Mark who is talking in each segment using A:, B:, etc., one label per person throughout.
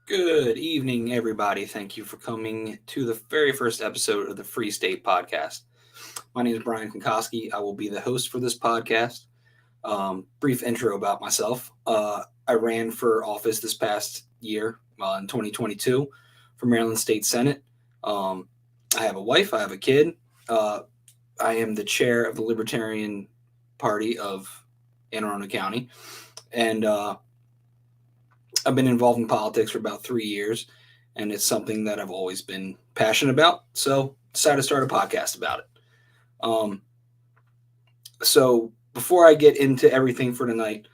A: Good evening, everybody. Thank you for coming to the very first episode of the Free State Podcast. My name is Brian Konkoski. I will be the host for this podcast. Brief intro about myself. I ran for office this past year in 2022 for Maryland State Senate. I have a wife. I have a kid. I am the chair of the Libertarian Party of Anne Arundel County. And I've been involved in politics for about 3 years, and it's something that I've always been passionate about. So decided to start a podcast about it. So before I get into everything for tonight,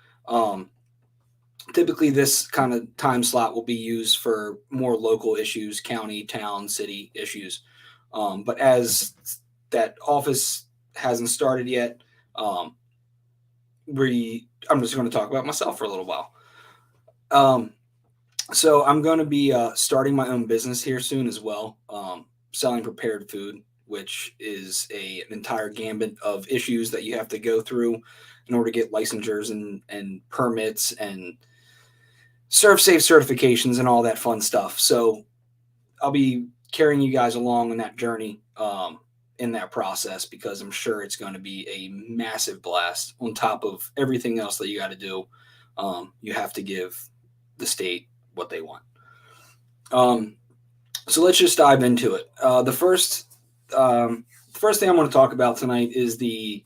A: typically this kind of time slot will be used for more local issues, county, town, city issues. But as that office hasn't started yet, I'm just going to talk about myself for a little while. So I'm going to be starting my own business here soon as well, selling prepared food, which is an entire gambit of issues that you have to go through in order to get licensures and permits and ServSafe certifications and all that fun stuff. So I'll be carrying you guys along on that journey in that process, because I'm sure it's going to be a massive blast on top of everything else that you got to do. You have to give the state what they want. So let's just dive into it. The first thing I'm going to talk about tonight is the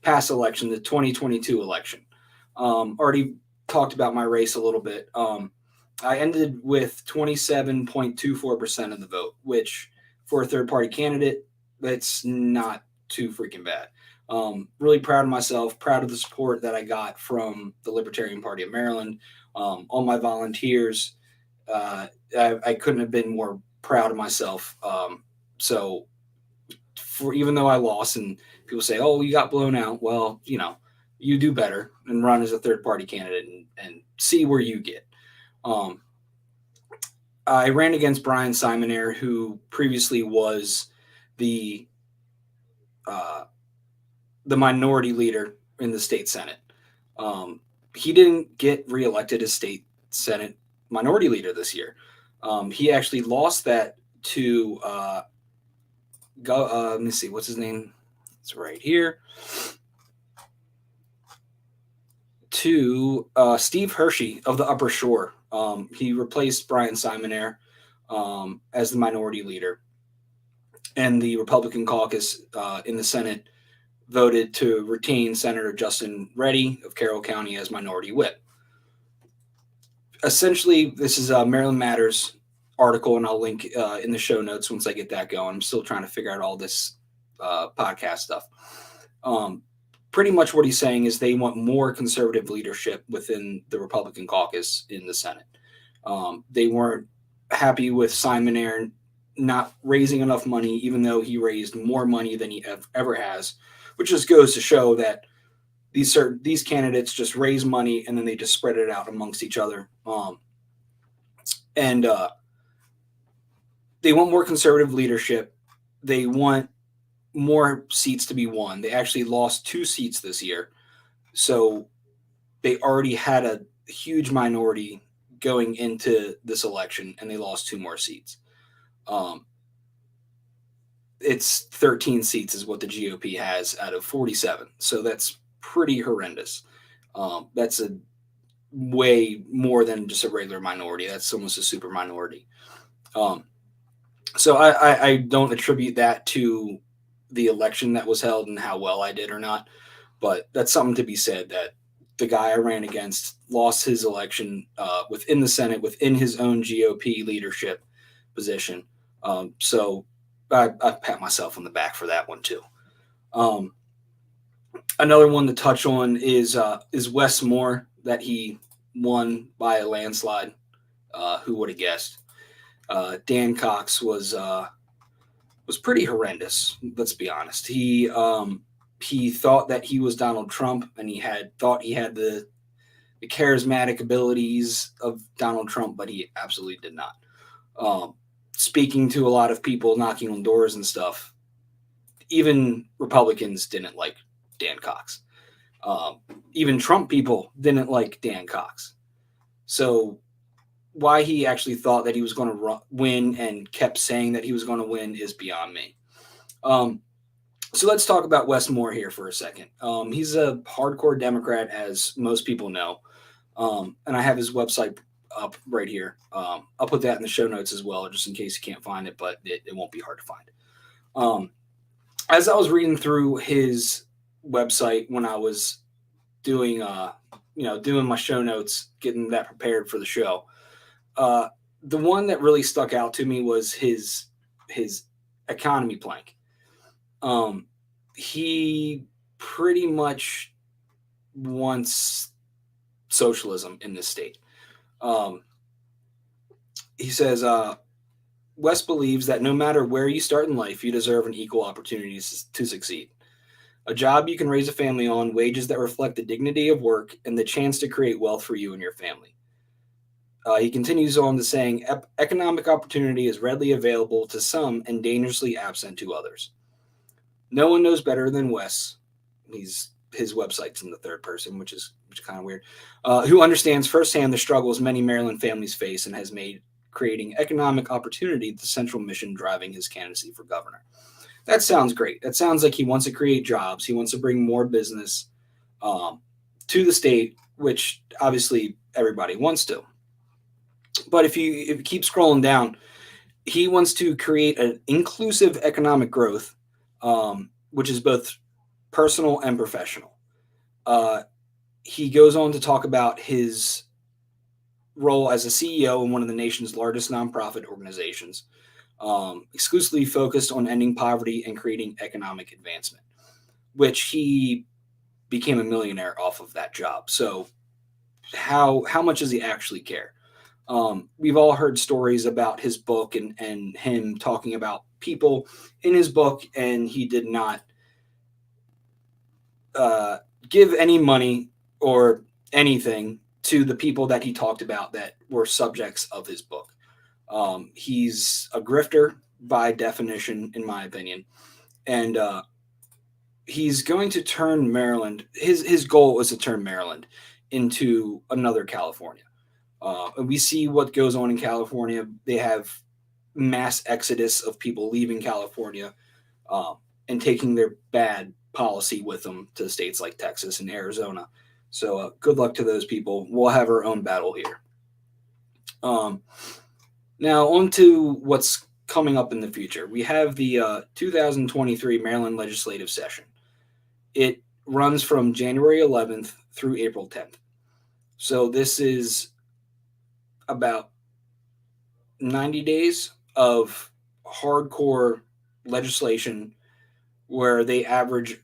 A: past election, the 2022 election. Already talked about my race a little bit. I ended with 27.24% of the vote, which for a third-party candidate, that's not too freaking bad. Really proud of myself, proud of the support that I got from the Libertarian Party of Maryland, all my volunteers. I couldn't have been more proud of myself. So even though I lost, and people say, oh, you got blown out, well, you do better and run as a third-party candidate and see where you get. I ran against Brian Simonaire, who previously was the minority leader in the state Senate. He didn't get reelected as state Senate minority leader this year. He actually lost that to let me see, what's his name? It's right here. To Steve Hershey of the Upper Shore. He replaced Brian Simonaire as the minority leader. And the Republican caucus in the Senate voted to retain Senator Justin Reddy of Carroll County as minority whip. Essentially, this is a Maryland Matters article, and I'll link in the show notes once I get that going. I'm still trying to figure out all this podcast stuff. Pretty much what he's saying is they want more conservative leadership within the Republican caucus in the Senate. They weren't happy with Simonaire not raising enough money, even though he raised more money than he ever has, which just goes to show that these candidates just raise money and then they just spread it out amongst each other. And they want more conservative leadership. They want more seats to be won. They actually lost 2 seats this year. So they already had a huge minority going into this election, and they lost 2 more seats. It's 13 seats is what the GOP has out of 47. So that's pretty horrendous. That's a way more than just a regular minority. That's almost a super minority. So I don't attribute that to the election that was held and how well I did or not, but that's something to be said, that the guy I ran against lost his election within the Senate, within his own GOP leadership position. So I pat myself on the back for that one too. Another one to touch on is Wes Moore, that he won by a landslide. Who would have guessed? Dan Cox was pretty horrendous. Let's be honest. He thought that he was Donald Trump, and he thought he had the charismatic abilities of Donald Trump, but he absolutely did not. Speaking to a lot of people, knocking on doors and stuff, even Republicans didn't like Dan Cox. Even Trump people didn't like Dan Cox. So why he actually thought that he was going to win and kept saying that he was going to win is beyond me. So let's talk about Wes Moore here for a second. He's a hardcore Democrat, as most people know. And I have his website up right here. I'll put that in the show notes as well, just in case you can't find it, but it won't be hard to find. As I was reading through his website when I was doing my show notes, getting that prepared for the show, the one that really stuck out to me was his economy plank. He pretty much wants socialism in this state. He says, West believes that no matter where you start in life, you deserve an equal opportunity to succeed. A job you can raise a family on, wages that reflect the dignity of work, and the chance to create wealth for you and your family. He continues on to saying, economic opportunity is readily available to some and dangerously absent to others. No one knows better than Wes. His website's in the third person, which is kind of weird. Who understands firsthand the struggles many Maryland families face and has made creating economic opportunity the central mission driving his candidacy for governor. That sounds great. That sounds like he wants to create jobs. He wants to bring more business to the state, which obviously everybody wants to. But if you keep scrolling down, he wants to create an inclusive economic growth, which is both personal and professional. He goes on to talk about his role as a CEO in one of the nation's largest nonprofit organizations, exclusively focused on ending poverty and creating economic advancement, which he became a millionaire off of that job. So how much does he actually care? We've all heard stories about his book and him talking about people in his book, and he did not give any money or anything to the people that he talked about that were subjects of his book. He's a grifter by definition, in my opinion. And he's going to turn Maryland, his goal is to turn Maryland into another California. We see what goes on in California. They have mass exodus of people leaving California and taking their bad policy with them to states like Texas and Arizona. So good luck to those people. We'll have our own battle here. Now on to what's coming up in the future. We have the 2023 Maryland legislative session. It runs from January 11th through April 10th. So this is about 90 days of hardcore legislation where they average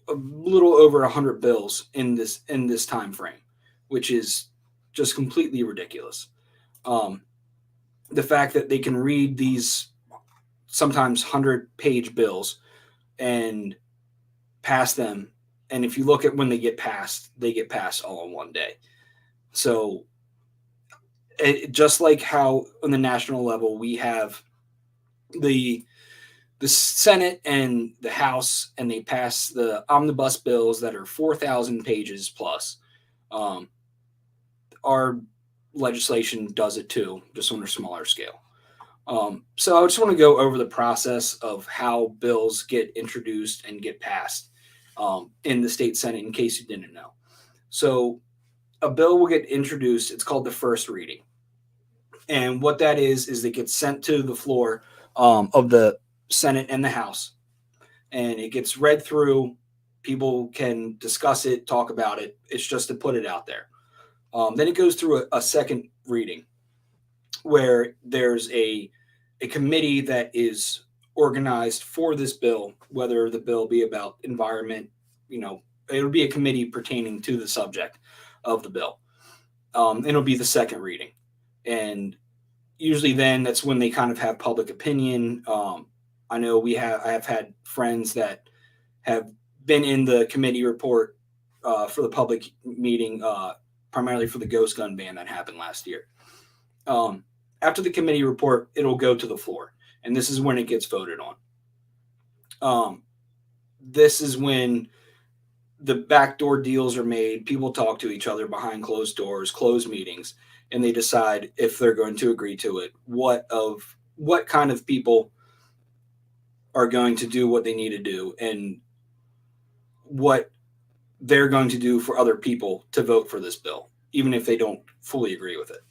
A: a little over 100 bills in this time frame, which is just completely ridiculous. The fact that they can read these sometimes 100-page bills and pass them, and if you look at when they get passed all in one day. So just like how on the national level we have the Senate and the House, and they pass the omnibus bills that are 4,000 pages plus. Our legislation does it too, just on a smaller scale. So I just want to go over the process of how bills get introduced and get passed in the state Senate, in case you didn't know. So a bill will get introduced. It's called the first reading. And what that is it gets sent to the floor of the Senate and the House, and it gets read through. People can discuss it, talk about it. It's just to put it out there. Then it goes through a second reading where there's a committee that is organized for this bill, whether the bill be about environment, it'll be a committee pertaining to the subject of the bill. It'll be the second reading. And usually then that's when they kind of have public opinion. I know I have had friends that have been in the committee report for the public meeting, primarily for the ghost gun ban that happened last year. After the committee report, it'll go to the floor, and this is when it gets voted on. This is when the backdoor deals are made. People talk to each other behind closed doors, closed meetings, and they decide if they're going to agree to it. What kind of people are going to do what they need to do, and what they're going to do for other people to vote for this bill, even if they don't fully agree with it.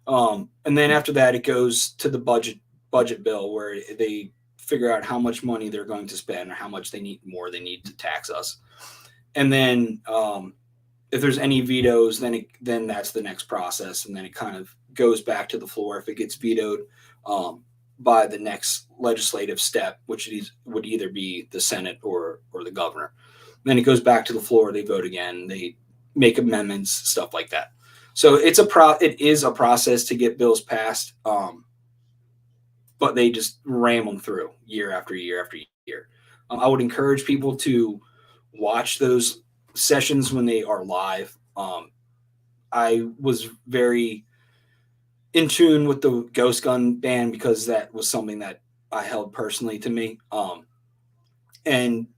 A: And then after that, it goes to the budget bill, where they figure out how much money they're going to spend, or how much they need to tax us. And then if there's any vetoes, then that's the next process, and then it kind of goes back to the floor. If it gets vetoed by the next legislative step, which would either be the Senate or the governor, then it goes back to the floor. They vote again. They make amendments, stuff like that. So it is a process to get bills passed, but they just ram them through year after year after year. I would encourage people to watch those sessions when they are live. I was very in tune with the ghost gun ban because that was something that I held personally to me. And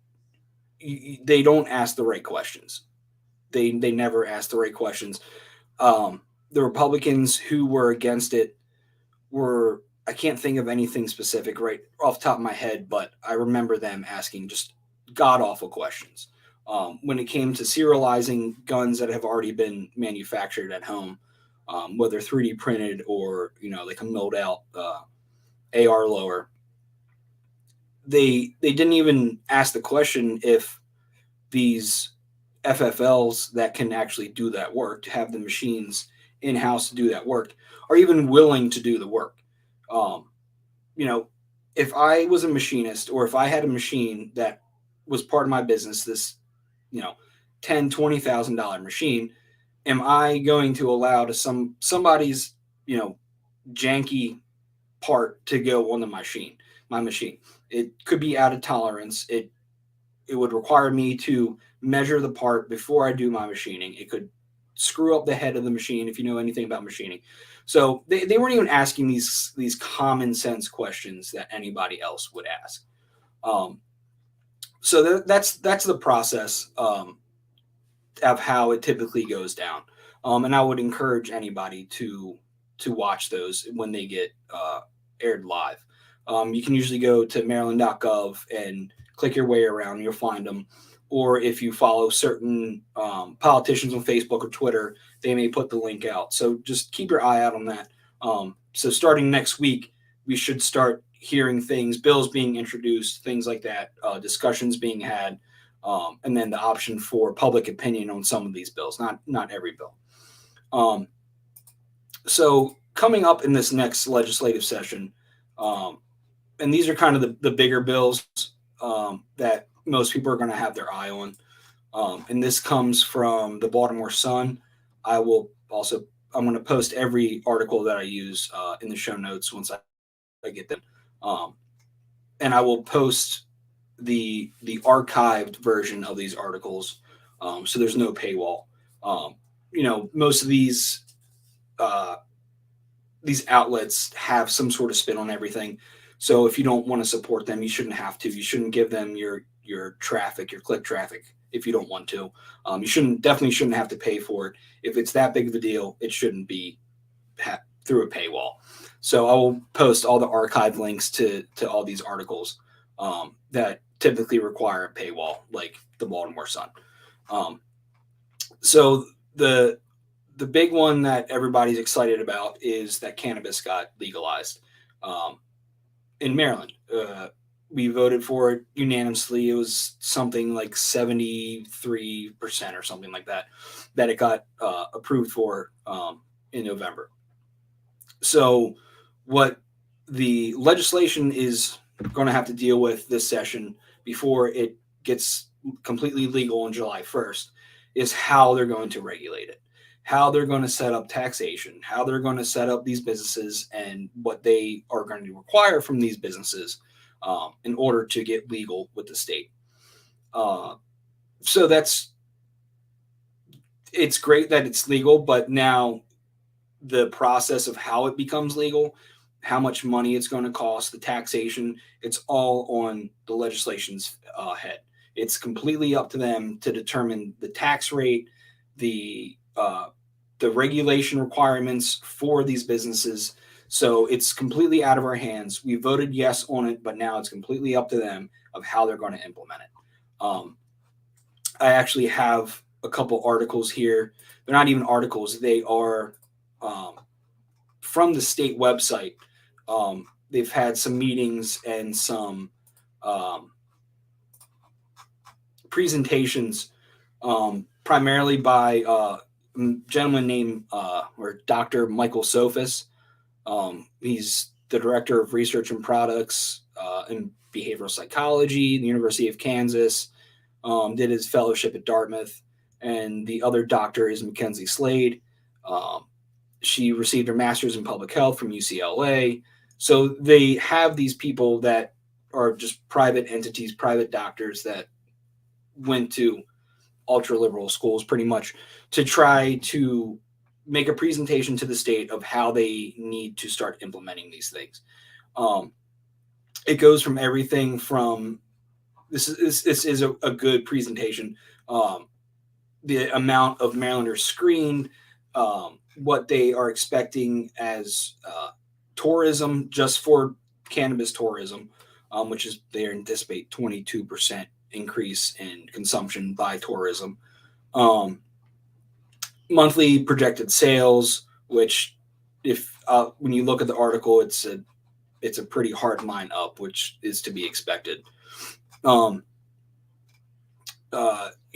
A: they don't ask the right questions. They never ask the right questions. The Republicans who were against it were, I can't think of anything specific right off the top of my head, but I remember them asking just god awful questions. When it came to serializing guns that have already been manufactured at home, whether 3D printed or like a milled out AR lower, they didn't even ask the question if these FFLs that can actually do that work, to have the machines in house to do that work, are even willing to do the work. If I was a machinist, or if I had a machine that was part of my business, this $10,000-$20,000 machine, am I going to allow somebody's janky part to go on my machine? It could be out of tolerance. It would require me to measure the part before I do my machining. It could screw up the head of the machine, if you know anything about machining. So they weren't even asking these common sense questions that anybody else would ask. So that's the process of how it typically goes down. And I would encourage anybody to watch those when they get aired live. You can usually go to maryland.gov and click your way around. You'll find them. Or if you follow certain politicians on Facebook or Twitter, they may put the link out. So just keep your eye out on that. So starting next week, we should start hearing things, bills being introduced, things like that, discussions being had, and then the option for public opinion on some of these bills, not every bill. So coming up in this next legislative session, and these are kind of the bigger bills that most people are going to have their eye on. And this comes from the Baltimore Sun. I'm going to post every article that I use in the show notes once I get them. And I will post the archived version of these articles. So there's no paywall. Most of these outlets have some sort of spin on everything. So if you don't want to support them, you shouldn't have to. You shouldn't give them your traffic, your click traffic, if you don't want to. You definitely shouldn't have to pay for it. If it's that big of a deal, it shouldn't be through a paywall. So I will post all the archive links to all these articles that typically require a paywall, like the Baltimore Sun. So the big one that everybody's excited about is that cannabis got legalized in Maryland. We voted for it unanimously. It was something like 73% or something like that it got approved for in November. So what the legislation is going to have to deal with this session before it gets completely legal on July 1st is how they're going to regulate it, how they're going to set up taxation, how they're going to set up these businesses, and what they are going to require from these businesses in order to get legal with the state. So it's great that it's legal, but now the process of how it becomes legal, how much money it's going to cost, the taxation, it's all on the legislation's head. It's completely up to them to determine the tax rate, the regulation requirements for these businesses. So it's completely out of our hands. We voted yes on it, but now it's completely up to them of how they're going to implement it. I actually have a couple articles here. They're not even articles. They are from the state website. They've had some meetings and some presentations, primarily by a gentleman named or Dr. Michael Sophus. He's the director of research and products in behavioral psychology, the University of Kansas. Did his fellowship at Dartmouth, and the other doctor is Mackenzie Slade. She received her master's in public health from UCLA. So they have these people that are just private entities, private doctors that went to ultra liberal schools pretty much to try to make a presentation to the state of how they need to start implementing these things. It goes from everything from this is a good presentation. The amount of Marylanders screened, what they are expecting as tourism just for cannabis tourism, which is they anticipate 22% increase in consumption by tourism. Monthly projected sales, which if when you look at the article, it's a pretty hard line up, which is to be expected.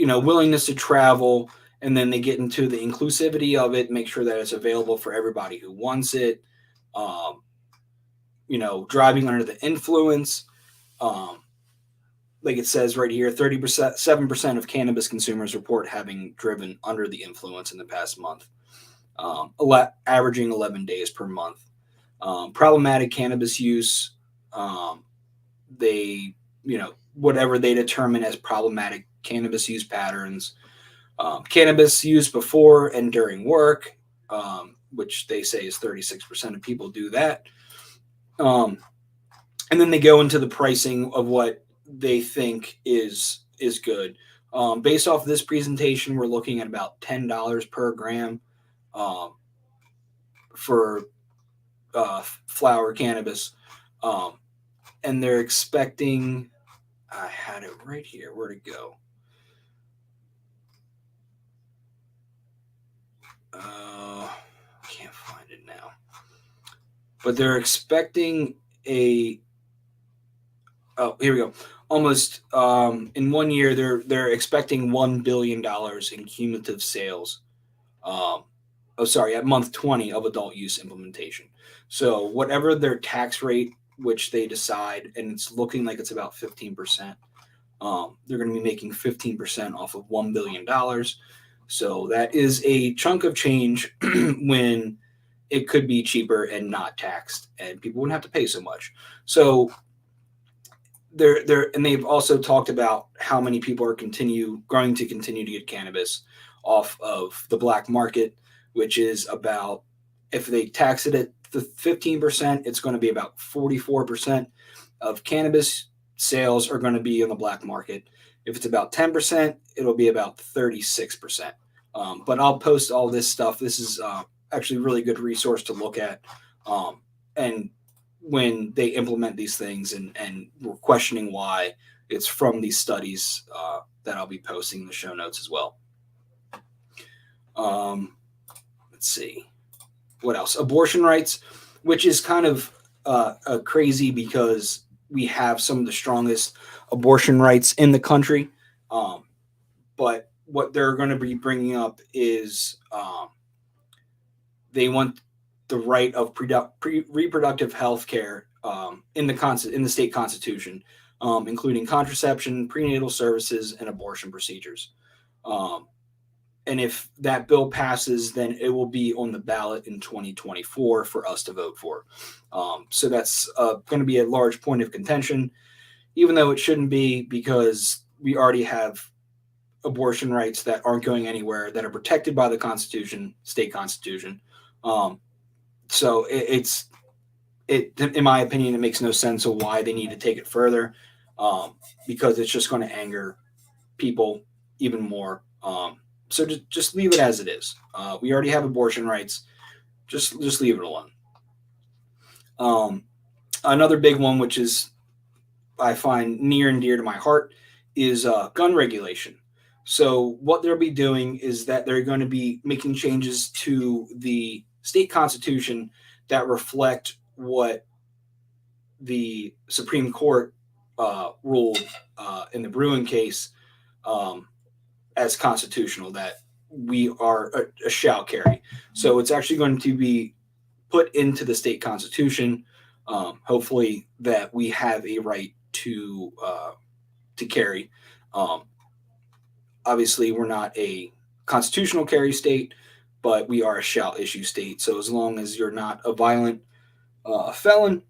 A: Willingness to travel, and then they get into the inclusivity of it, make sure that it's available for everybody who wants it. Driving under the influence. Like it says right here, 7% of cannabis consumers report having driven under the influence in the past month, averaging 11 days per month. Problematic cannabis use, whatever they determine as problematic cannabis use patterns. Cannabis use before and during work, which they say is 36% of people do that. And then they go into the pricing of what they think is good. Based off this presentation, we're looking at about $10 per gram for flower cannabis. And they're expecting, I had it right here. Where'd it go? Can't find it now. But they're expecting here we go. Almost in 1 year, they're expecting $1 billion in cumulative sales. At month 20 of adult use implementation. So whatever their tax rate, which they decide, and it's looking like it's about 15%. They're going to be making 15% off of $1 billion. So that is a chunk of change when it could be cheaper and not taxed, and people wouldn't have to pay so much. So they've also talked about how many people are going to continue to get cannabis off of the black market, which is about, if they tax it at the 15%, it's going to be about 44% of cannabis sales are going to be in the black market. If it's about 10%, it'll be about 36%. But I'll post all this stuff. This is actually a really good resource to look at. And when they implement these things, and we're questioning why, it's from these studies that I'll be posting in the show notes as well. Let's see. What else? Abortion rights, which is kind of crazy because we have some of the strongest abortion rights in the country. But what they're going to be bringing up is they want the right of reproductive health care in the state constitution, including contraception, prenatal services, and abortion procedures. And if that bill passes, then it will be on the ballot in 2024 for us to vote for. So that's going to be a large point of contention, even though it shouldn't be, because we already have abortion rights that aren't going anywhere, that are protected by the Constitution, state constitution. So in my opinion, it makes no sense of why they need to take it further, because it's just going to anger people even more. So just leave it as it is. We already have abortion rights. Just leave it alone. Um, Another big one, which is I find near and dear to my heart, is gun regulation. So what they'll be doing is that they're going to be making changes to the state constitution that reflect what the Supreme Court ruled in the Bruin case um, as constitutional, that we are a shall carry. So it's actually going to be put into the state constitution. Hopefully, that we have a right to carry. Um, Obviously, we're not a constitutional carry state, but we are a shall issue state. So as long as you're not a violent felon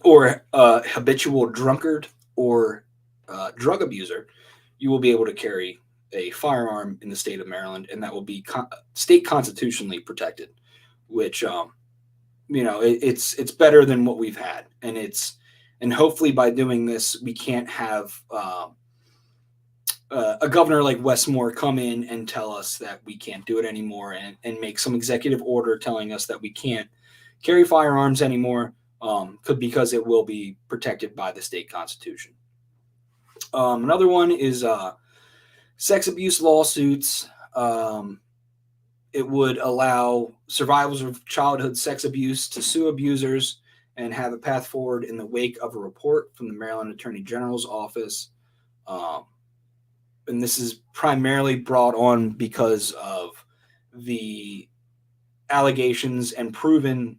A: or a habitual drunkard or drug abuser, you will be able to carry a firearm in the state of Maryland, and that will be state constitutionally protected. Which it's better than what we've had, and hopefully by doing this, we can't have a governor like Wes Moore come in and tell us that we can't do it anymore, and make some executive order telling us that we can't carry firearms anymore, because it will be protected by the state constitution. Another one is sex abuse lawsuits. It would allow survivors of childhood sex abuse to sue abusers and have a path forward in the wake of a report from the Maryland Attorney General's office. And this is primarily brought on because of the allegations and proven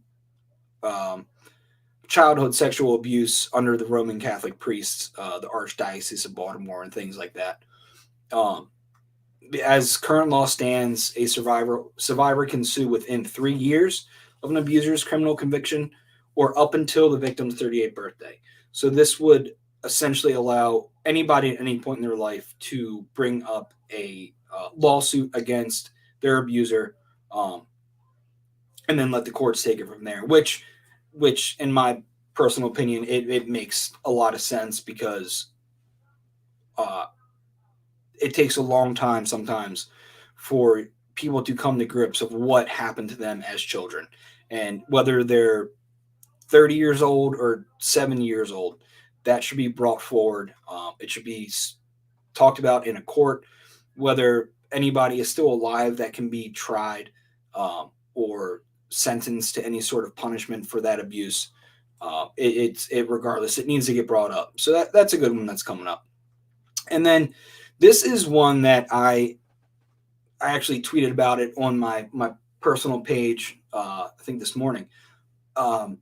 A: childhood sexual abuse under the Roman Catholic priests, the Archdiocese of Baltimore, and things like that. As current law stands, a survivor can sue within 3 years of an abuser's criminal conviction or up until the victim's 38th birthday. So this would essentially allow anybody at any point in their life to bring up a lawsuit against their abuser, and then let the courts take it from there, which in my personal opinion, it makes a lot of sense, because it takes a long time sometimes for people to come to grips of what happened to them as children. And whether they're 30 years old or 7 years old, that should be brought forward. It should be talked about in a court, whether anybody is still alive that can be tried, or sentenced to any sort of punishment for that abuse. Regardless, it needs to get brought up. So that's a good one that's coming up. And then this is one that I actually tweeted about it on my personal page, I think this morning.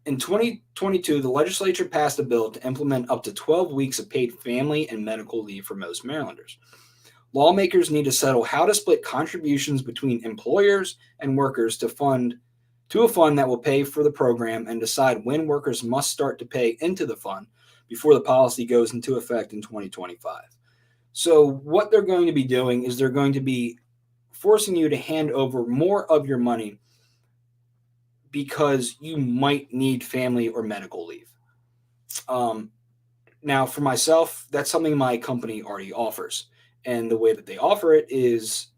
A: In 2022, the legislature passed a bill to implement up to 12 weeks of paid family and medical leave for most Marylanders. Lawmakers need to settle how to split contributions between employers and workers to a fund that will pay for the program, and decide when workers must start to pay into the fund before the policy goes into effect in 2025. So what they're going to be doing is they're going to be forcing you to hand over more of your money because you might need family or medical leave. Now, for myself, that's something my company already offers. And the way that they offer it is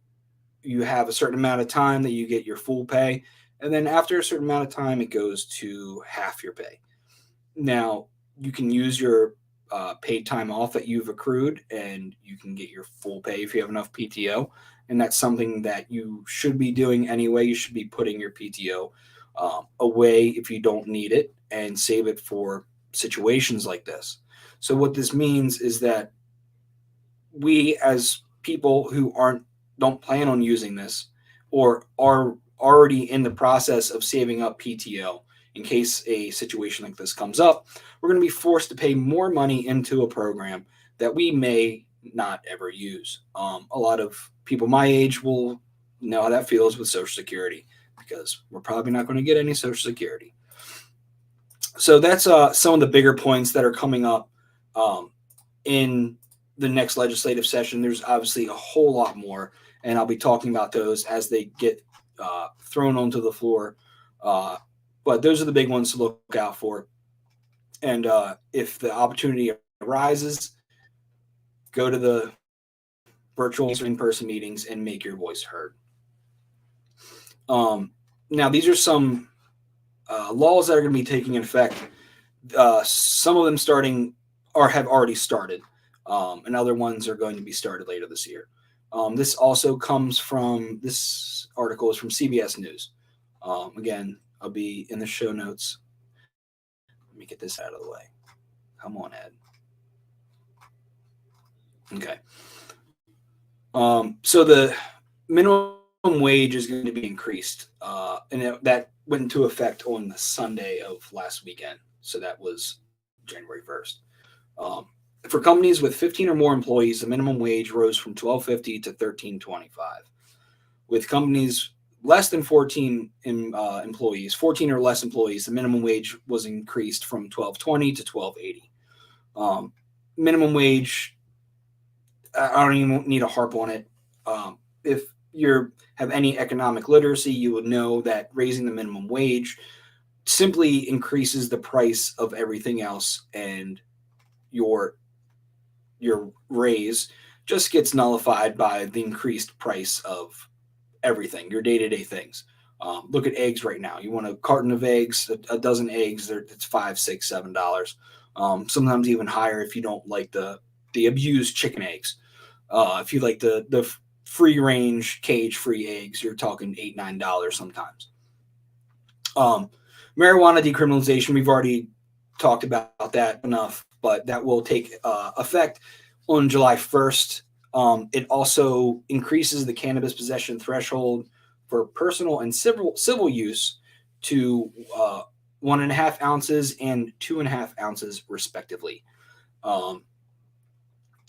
A: you have a certain amount of time that you get your full pay. And then after a certain amount of time, it goes to half your pay. Now, you can use your paid time off that you've accrued, and you can get your full pay if you have enough PTO. And that's something that you should be doing anyway. You should be putting your PTO away if you don't need it, and save it for situations like this. So what this means is that we, as people who don't plan on using this, or are already in the process of saving up PTO in case a situation like this comes up, we're going to be forced to pay more money into a program that we may not ever use. A lot of people my age will know how that feels with Social Security, because we're probably not going to get any Social Security. So that's some of the bigger points that are coming up in the next legislative session. There's obviously a whole lot more, and I'll be talking about those as they get thrown onto the floor. But those are the big ones to look out for. And if the opportunity arises, go to the virtual in-person meetings, and make your voice heard. Now, these are some laws that are going to be taking effect. Some of them starting or have already started, and other ones are going to be started later this year. This also comes from, this article is from CBS News. Again, I'll be in the show notes. Let me get this out of the way. Come on, Ed. Okay. So the minimum wage is going to be increased, and that went into effect on the Sunday of last weekend. So that was January 1st. For companies with 15 or more employees, the minimum wage rose from $12.50 to $13.25. With companies less than 14 employees, 14 or less employees, the minimum wage was increased from $12.20 to $12.80. Minimum wage, I don't even need to harp on it. If you have any economic literacy, you would know that raising the minimum wage simply increases the price of everything else, and your raise just gets nullified by the increased price of everything, your day-to-day things. Look at eggs right now. You want a carton of eggs, a dozen eggs, it's $5, $6, $7. Sometimes even higher if you don't like the abused chicken eggs. If you like the free range cage free eggs, you're talking $8, $9 sometimes. Marijuana decriminalization, we've already talked about that enough, but that will take effect on July 1st. It also increases the cannabis possession threshold for personal and civil use to 1.5 ounces and 2.5 ounces, respectively.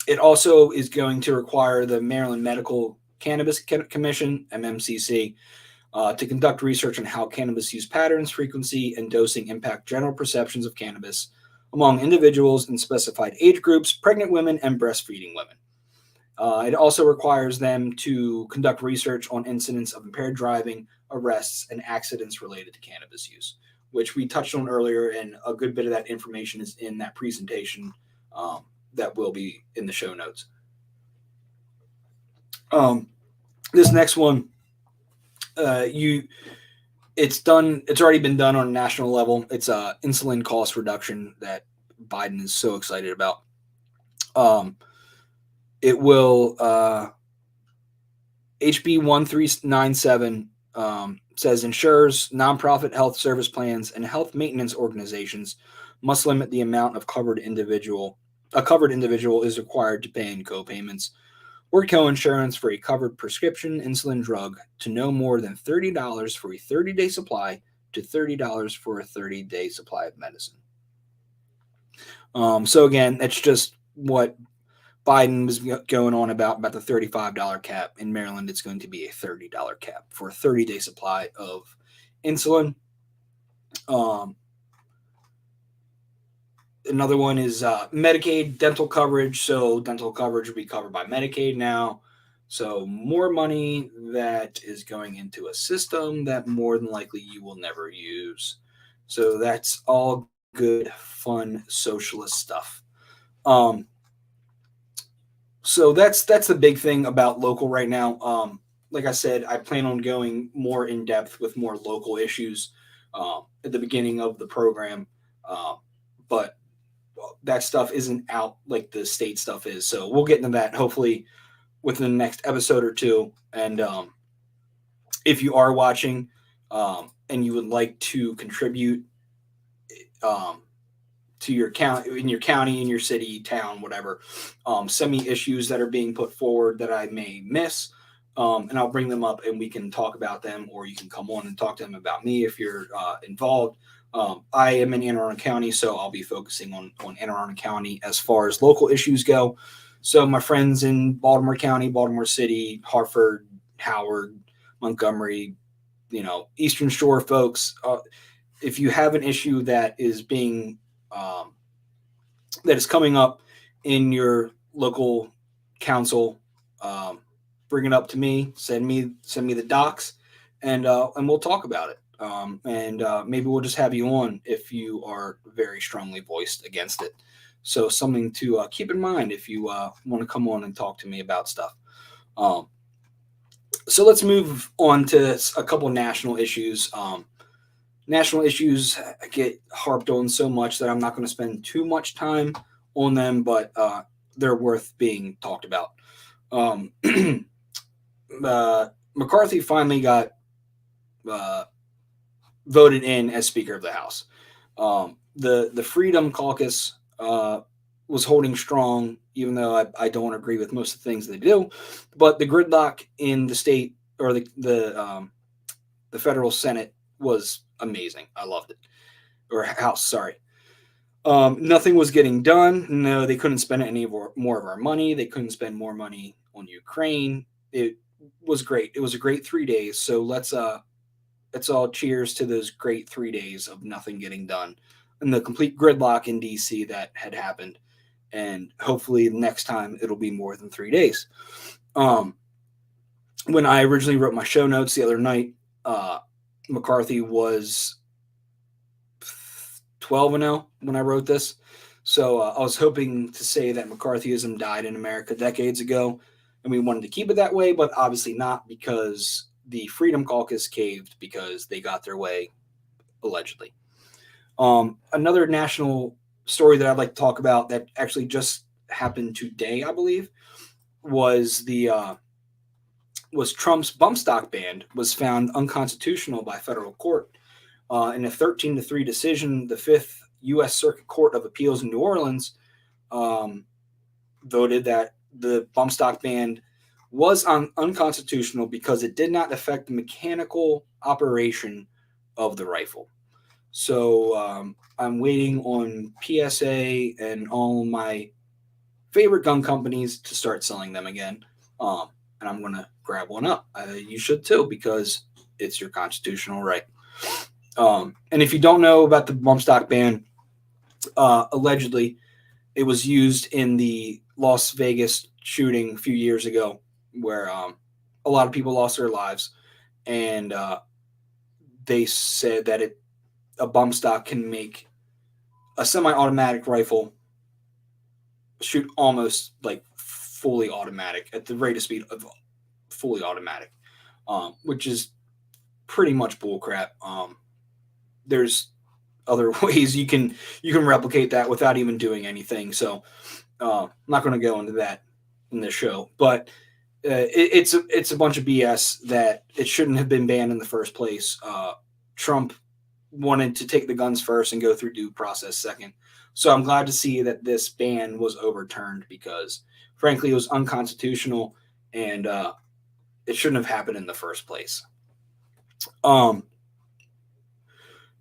A: It also is going to require the Maryland Medical Cannabis Commission, MMCC, to conduct research on how cannabis use patterns, frequency, and dosing impact general perceptions of cannabis among individuals in specified age groups, pregnant women, and breastfeeding women. It also requires them to conduct research on incidents of impaired driving, arrests, and accidents related to cannabis use, which we touched on earlier, and a good bit of that information is in that presentation that will be in the show notes. This next one, it's already been done on a national level. It's insulin cost reduction that Biden is so excited about. It will HB 1397 says insurers, nonprofit health service plans, and health maintenance organizations must limit the amount of a covered individual is required to pay in co-payments or co-insurance for a covered prescription insulin drug to no more than $30 for a 30-day supply to $30 for a 30-day supply of medicine. So again, that's just what Biden was going on about the $35 cap. In Maryland, it's going to be a $30 cap for a 30-day supply of insulin. Another one is Medicaid dental coverage. So dental coverage will be covered by Medicaid now. So more money that is going into a system that more than likely you will never use. So that's all good, fun, socialist stuff. So that's the big thing about local right now. Like I said, I plan on going more in depth with more local issues at the beginning of the program. But that stuff isn't out like the state stuff is. So we'll get into that hopefully within the next episode or two. And if you are watching and you would like to contribute to your county, in your city, town, whatever, send me issues that are being put forward that I may miss, and I'll bring them up and we can talk about them, or you can come on and talk to them about me if you're involved. I am in Anne Arundel County, so I'll be focusing on Anne Arundel County as far as local issues go. So my friends in Baltimore County, Baltimore City, Hartford, Howard, Montgomery, Eastern Shore folks, if you have an issue that is being that is coming up in your local council, bring it up to me. Send me the docs, and we'll talk about it. Maybe we'll just have you on if you are very strongly voiced against it. So something to keep in mind if you want to come on and talk to me about stuff. Um, so let's move on to a couple national issues. National issues get harped on so much that I'm not going to spend too much time on them, but they're worth being talked about. Um, McCarthy finally got uh, voted in as Speaker of the House. The Freedom Caucus was holding strong, even though I don't agree with most of the things they do. But the gridlock in the state or the federal Senate was amazing. I loved it. Or House, sorry. Nothing was getting done. No, they couldn't spend any more of our money. They couldn't spend more money on Ukraine. It was great. It was a great 3 days. So let's all cheers to those great 3 days of nothing getting done and the complete gridlock in DC that had happened. And hopefully next time it'll be more than 3 days. When I originally wrote my show notes the other night, McCarthy was 12-0 when I wrote this. So I was hoping to say that McCarthyism died in America decades ago, and we wanted to keep it that way, but obviously not, because the Freedom Caucus caved because they got their way, allegedly. Another national story that I'd like to talk about that actually just happened today, I believe, was Trump's bump stock ban was found unconstitutional by federal court. In a 13-3 decision, the Fifth U.S. Circuit Court of Appeals in New Orleans voted that the bump stock ban was unconstitutional because it did not affect the mechanical operation of the rifle. So I'm waiting on PSA and all my favorite gun companies to start selling them again. And I'm going to grab one up. You should too, because it's your constitutional right. And if you don't know about the bump stock ban, allegedly it was used in the Las Vegas shooting a few years ago, where a lot of people lost their lives, and they said that a bump stock can make a semi-automatic rifle shoot almost like fully automatic at the rate of speed of fully automatic, which is pretty much bullcrap. There's other ways you can replicate that without even doing anything. So I'm not going to go into that in this show, but it's a bunch of BS that it shouldn't have been banned in the first place. Trump wanted to take the guns first and go through due process second. So I'm glad to see that this ban was overturned, because frankly it was unconstitutional, and it shouldn't have happened in the first place.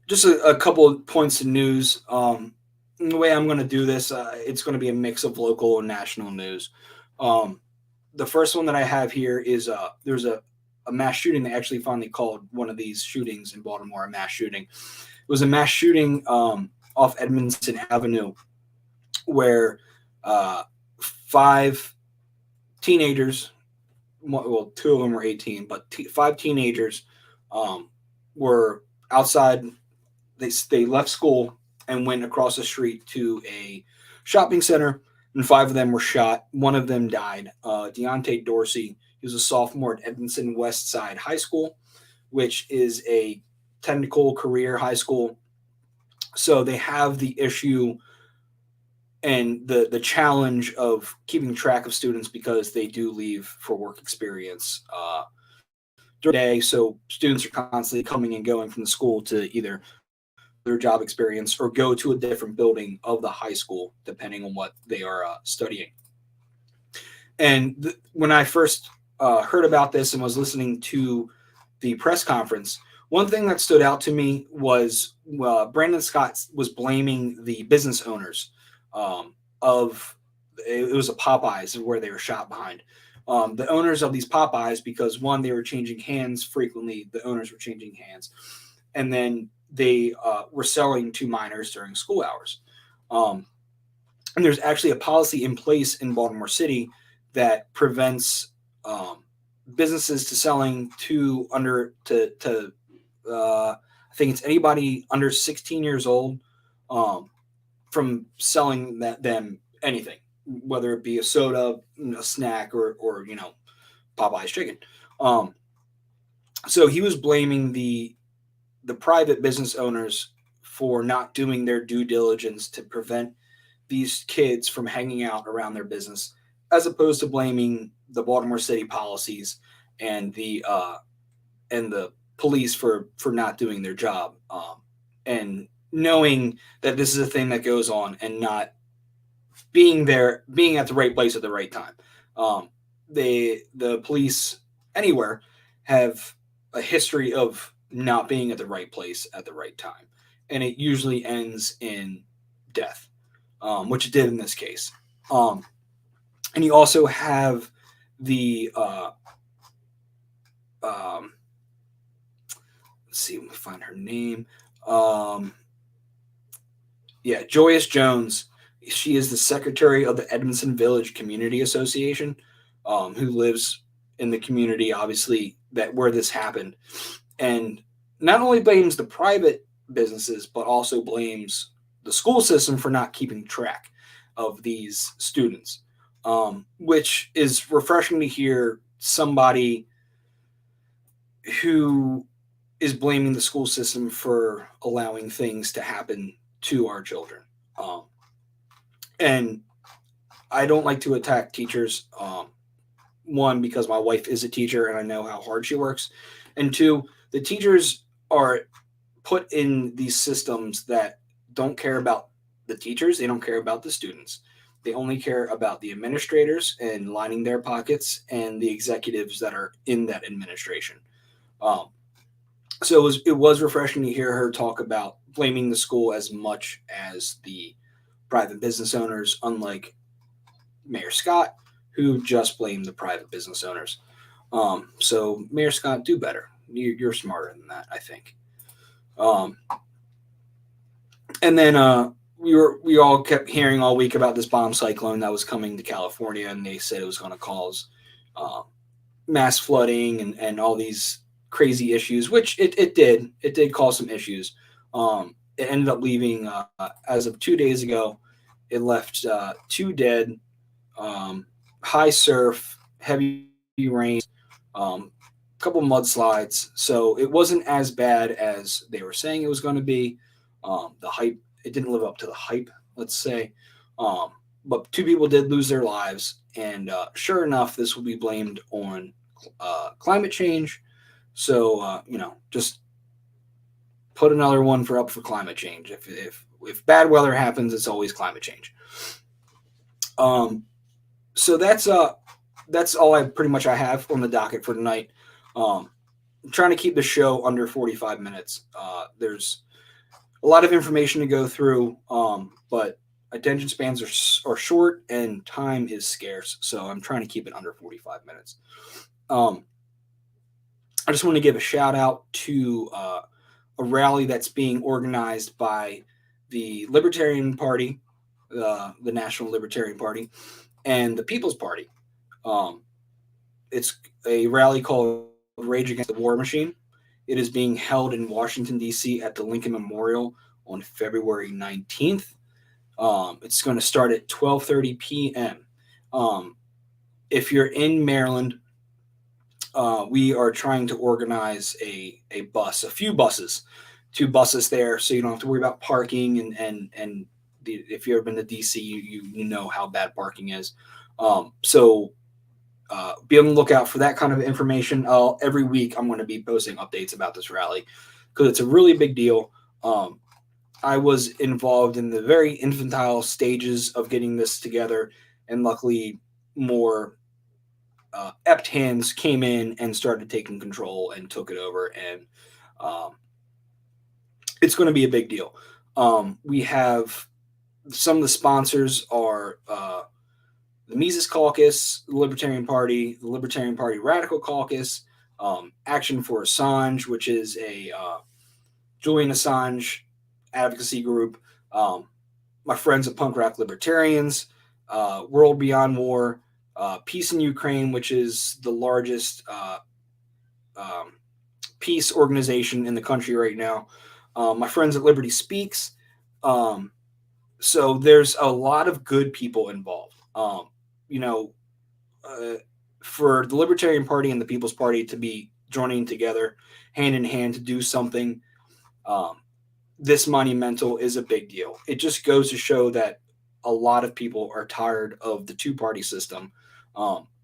A: Just a couple of points of news. The way I'm going to do this, it's going to be a mix of local and national news. The first one that I have here is there's a mass shooting. They actually finally called one of these shootings in Baltimore a mass shooting. It was a mass shooting off Edmonson Avenue, where 5 teenagers, well, 2 of them were 18, but 5 teenagers were outside. They left school and went across the street to a shopping center, and 5 of them were shot. One of them died. Deontay Dorsey, he was a sophomore at Edmonson West Side High School, which is a technical career high school. So they have the issue and the challenge of keeping track of students, because they do leave for work experience during the day. So students are constantly coming and going from the school to either their job experience or go to a different building of the high school, depending on what they are studying. And when I first heard about this and was listening to the press conference, one thing that stood out to me was Brandon Scott was blaming the business owners of it was a Popeyes where they were shot behind. The owners of these Popeyes, because one, they were changing hands frequently. The owners were changing hands. And then they were selling to minors during school hours. And there's actually a policy in place in Baltimore City that prevents businesses to selling to I think it's anybody under 16 years old from selling them anything, whether it be a soda, a snack, or Popeye's chicken. Um, so he was blaming the private business owners for not doing their due diligence to prevent these kids from hanging out around their business, as opposed to blaming the Baltimore City policies and the police for not doing their job, and knowing that this is a thing that goes on and not being at the right place at the right time. Um, the police anywhere have a history of not being at the right place at the right time, and it usually ends in death, which it did in this case. Um, and you also have the um, let's see, let me find her name. Um, yeah, Joyous Jones. She is the secretary of the Edmonson Village Community Association, who lives in the community, obviously, that where this happened, and not only blames the private businesses, but also blames the school system for not keeping track of these students, which is refreshing to hear somebody who is blaming the school system for allowing things to happen to our children. Um, and I don't like to attack teachers. One, because my wife is a teacher and I know how hard she works. And two, the teachers are put in these systems that don't care about the teachers, they don't care about the students. They only care about the administrators and lining their pockets and the executives that are in that administration. Um, so it was refreshing to hear her talk about blaming the school as much as the private business owners, unlike Mayor Scott, who just blamed the private business owners. So Mayor Scott, do better. You're smarter than that, I think. Um, and then we all kept hearing all week about this bomb cyclone that was coming to California, and they said it was going to cause uh, mass flooding and all these crazy issues, which it did. It did cause some issues. It ended up leaving, as of 2 days ago, it left two dead, high surf, heavy rain, couple mudslides. So it wasn't as bad as they were saying it was going to be. The hype, it didn't live up to the hype, let's say. Um, but two people did lose their lives. And sure enough, this will be blamed on climate change. So, just put another one up for climate change. If bad weather happens, it's always climate change. So that's all I have on the docket for tonight. I'm trying to keep the show under 45 minutes. There's a lot of information to go through, but attention spans are short and time is scarce. So I'm trying to keep it under 45 minutes. I just want to give a shout out to a rally that's being organized by the Libertarian Party, the National Libertarian Party, and the People's Party. It's a rally called Rage Against the War Machine. It is being held in Washington, D.C. at the Lincoln Memorial on February 19th. It's going to start at 12:30 p.m. If you're in Maryland, we are trying to organize a few buses, two buses there, so you don't have to worry about parking and if you've ever been to DC, you know how bad parking is. So be on the lookout for that kind of information. Every week I'm going to be posting updates about this rally because it's a really big deal. I was involved in the very infantile stages of getting this together, and luckily more apt hands came in and started taking control and took it over, and it's going to be a big deal. We have some of the sponsors are the Mises Caucus, the Libertarian Party Radical Caucus, Action for Assange, which is a Julian Assange advocacy group, my friends at Punk Rock Libertarians, World Beyond War, Peace in Ukraine, which is the largest peace organization in the country right now, my friends at Liberty Speaks. So there's a lot of good people involved. You know, for the Libertarian Party and the People's Party to be joining together hand in hand to do something this monumental is a big deal. It just goes to show that a lot of people are tired of the two-party system,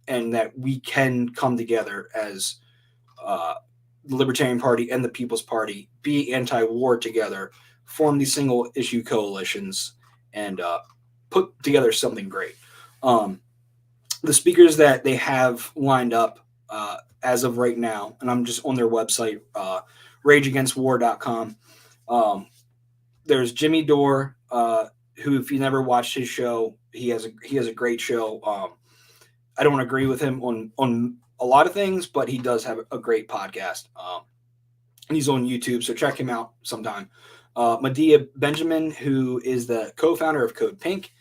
A: and that we can come together as the Libertarian Party and the People's Party, be anti-war together, form these single-issue coalitions, and put together something great. The speakers that they have lined up as of right now, and I'm just on their website, rageagainstwar.com. There's Jimmy Dore, who, if you never watched his show, he has a great show. I don't agree with him on a lot of things, but he does have a great podcast. And he's on YouTube, so check him out sometime. Medea Benjamin, who is the co-founder of Code Pink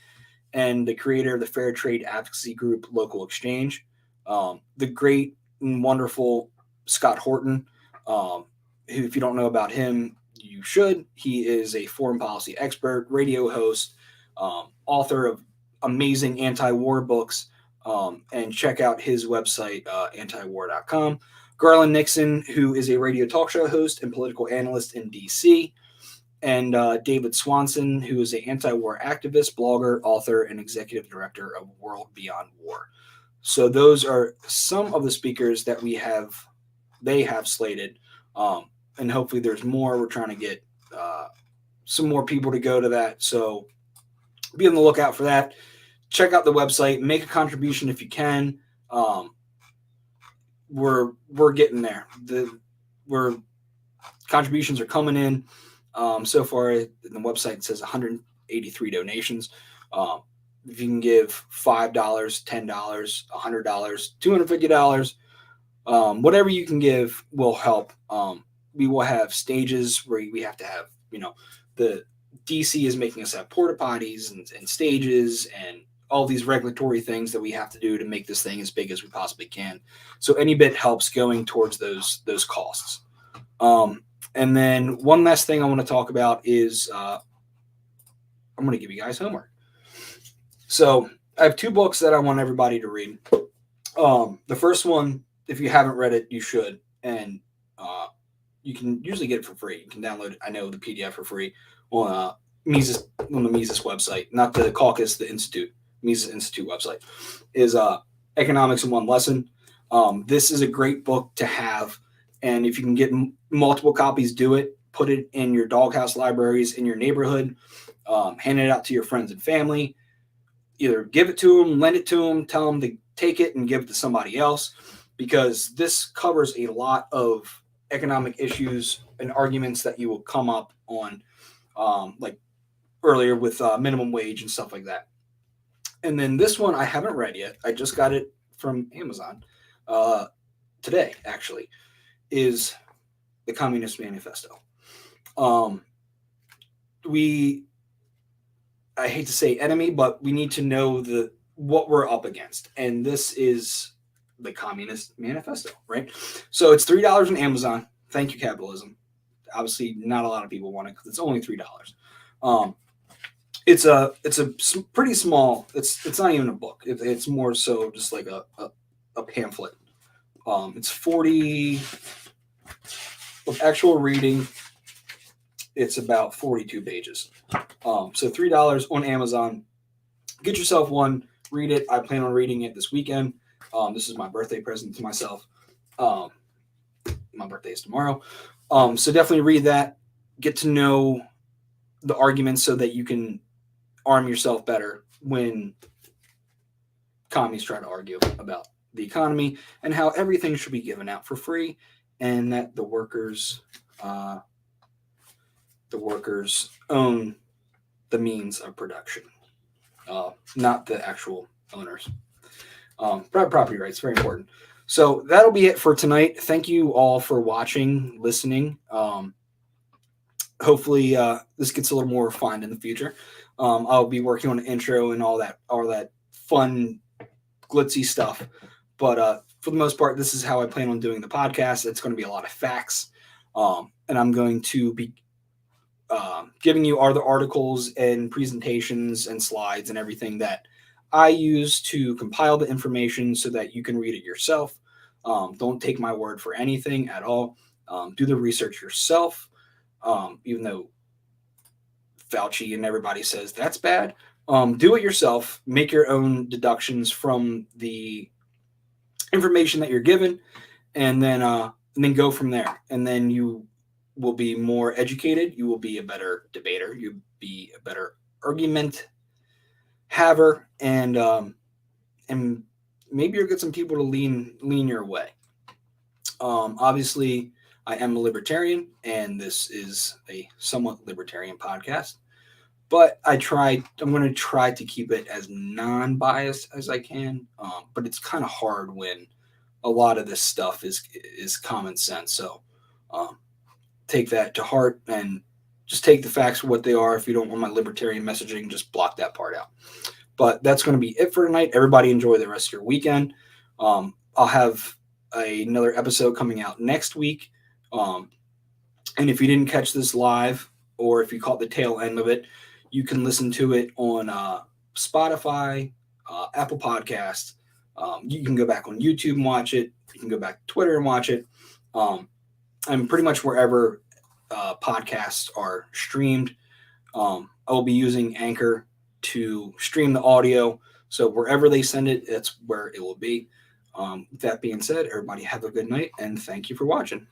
A: and the creator of the fair trade advocacy group Local Exchange. The great and wonderful Scott Horton, who, if you don't know about him, you should. He is a foreign policy expert, radio host, author of amazing anti-war books, and check out his website, antiwar.com. Garland Nixon, who is a radio talk show host and political analyst in D.C., and David Swanson, who is an anti-war activist, blogger, author, and executive director of World Beyond War. So those are some of the speakers that they have slated. And hopefully there's more. We're trying to get some more people to go to that. So be on the lookout for that. Check out the website. Make a contribution if you can. We're getting there. Contributions are coming in. So far, the website says 183 donations. If you can give $5, $10, $100, $250, whatever you can give will help. We will have stages where we have to have, the DC is making us have porta potties and stages and all these regulatory things that we have to do to make this thing as big as we possibly can. So any bit helps going towards those costs. And then one last thing I want to talk about is I'm going to give you guys homework. So I have two books that I want everybody to read. The first one, if you haven't read it, you should. And you can usually get it for free. You can download it, I know, the PDF for free on the Mises website, not the caucus, the Institute. Mises Institute website is Economics in One Lesson. This is a great book to have. And if you can get multiple copies, do it. Put it in your doghouse libraries in your neighborhood. Hand it out to your friends and family. Either give it to them, lend it to them, tell them to take it and give it to somebody else, because this covers a lot of economic issues and arguments that you will come up on, like earlier with minimum wage and stuff like that. And then this one I haven't read yet. I just got it from Amazon today, actually, is the Communist Manifesto. I hate to say enemy, but we need to know what we're up against. And this is the Communist Manifesto, right? So it's $3 on Amazon. Thank you, capitalism. Obviously, not a lot of people want it because it's only $3. It's a pretty small. It's not even a book. It's more so just like a pamphlet. It's 40 with actual reading. It's about 42 pages. So $3 on Amazon. Get yourself one. Read it. I plan on reading it this weekend. This is my birthday present to myself. My birthday is tomorrow. So definitely read that. Get to know the arguments so that you can arm yourself better when commies try to argue about the economy and how everything should be given out for free, and that the workers own the means of production, not the actual owners. Property rights, very important. So that'll be it for tonight. Thank you all for watching, listening. Hopefully this gets a little more refined in the future. I'll be working on an intro and all that fun, glitzy stuff. But for the most part, this is how I plan on doing the podcast. It's going to be a lot of facts. And I'm going to be giving you all the articles and presentations and slides and everything that I use to compile the information so that you can read it yourself. Don't take my word for anything at all. Do the research yourself, even though Fauci and everybody says that's bad. Do it yourself. Make your own deductions from the information that you're given, and then go from there. And then you will be more educated. You will be a better debater. You'll be a better argument haver, and maybe you'll get some people to lean your way. Obviously, I am a libertarian, and this is a somewhat libertarian podcast. But I'm going to try to keep it as non-biased as I can. But it's kind of hard when a lot of this stuff is common sense. So take that to heart and just take the facts for what they are. If you don't want my libertarian messaging, just block that part out. But that's going to be it for tonight. Everybody enjoy the rest of your weekend. I'll have another episode coming out next week. And if you didn't catch this live, or if you caught the tail end of it, you can listen to it on Spotify, Apple Podcasts. You can go back on YouTube and watch it. You can go back to Twitter and watch it. And pretty much wherever podcasts are streamed. I will be using Anchor to stream the audio. So wherever they send it, that's where it will be. With that being said, everybody have a good night, and thank you for watching.